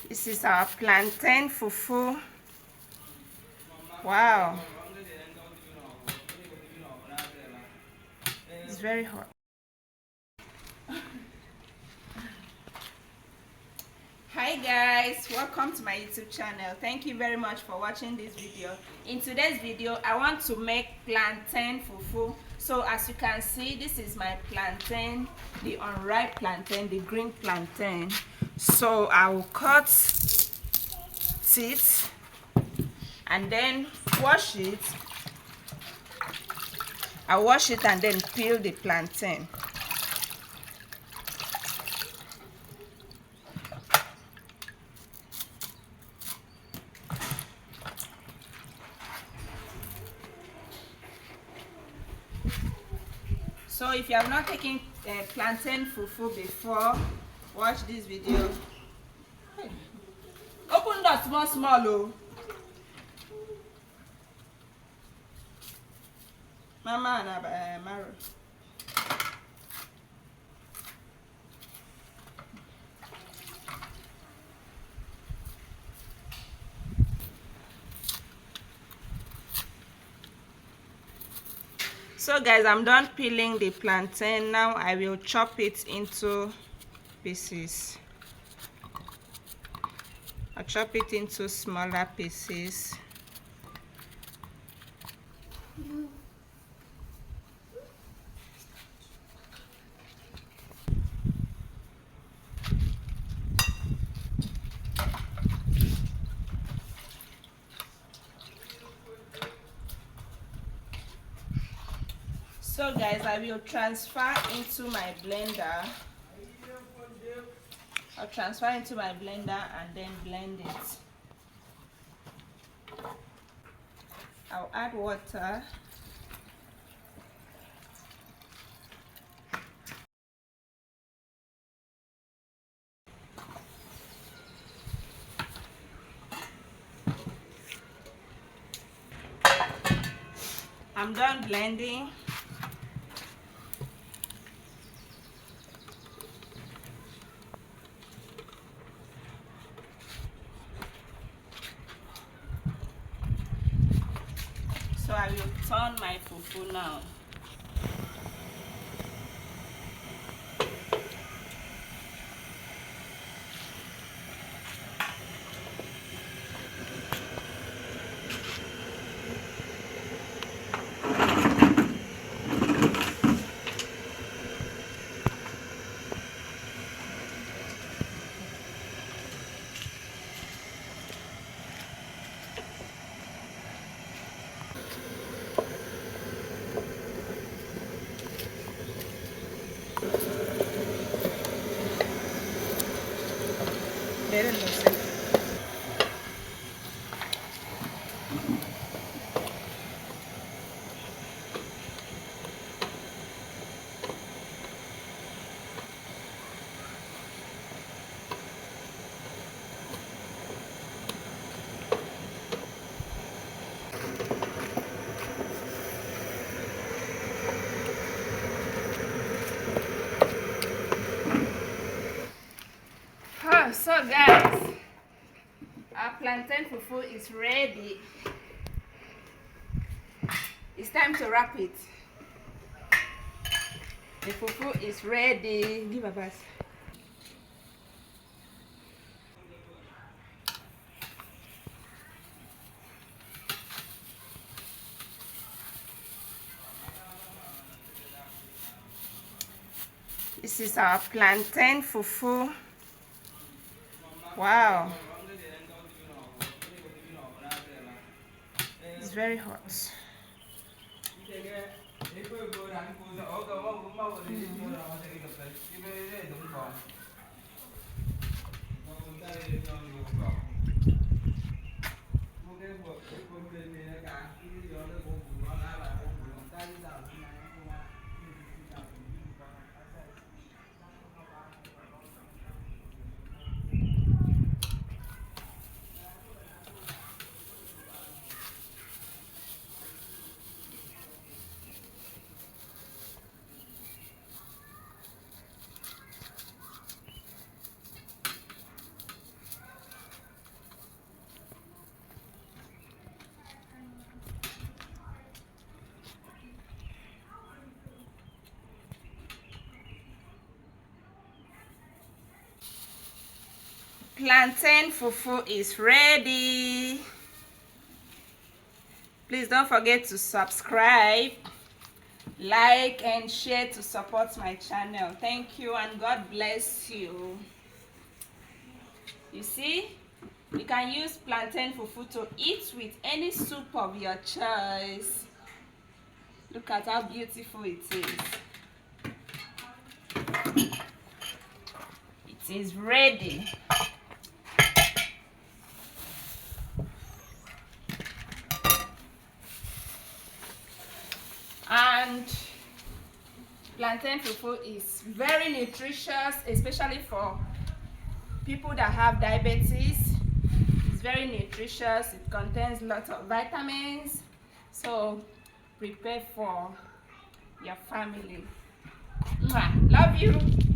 This is our plantain fufu. Wow. It's very hot. Hi guys, welcome to my YouTube channel. Thank you very much for watching this video. In today's video, I want to make plantain fufu. So as you can see, this is my plantain, the unripe plantain, the green plantain. So I will cut it and then wash it. I wash it and then peel the plantain. So if you have not taken plantain fufu before, watch this video. Open that small oh. Mama and Maro. So guys, I'm done peeling the plantain. Now I will chop it into pieces. I'll chop it into smaller pieces. So guys, I will transfer into my blender. I'll transfer into my blender and then blend it. I'll add water. I'm done blending. So I will turn my fufu now. Very nice. So guys, our plantain fufu is ready. It's time to wrap it. The fufu is ready. Give a bus. This is our plantain fufu. Wow. It's very hot. plantain fufu is ready. Please don't forget to subscribe, like and share to support my channel. Thank you and God bless you. You see, you can use plantain fufu to eat with any soup of your choice. Look at how beautiful it is. It is ready. And plantain fufu is very nutritious, especially for people that have diabetes. It's very nutritious. It contains lots of vitamins. So prepare for your family. Mwah. Love you.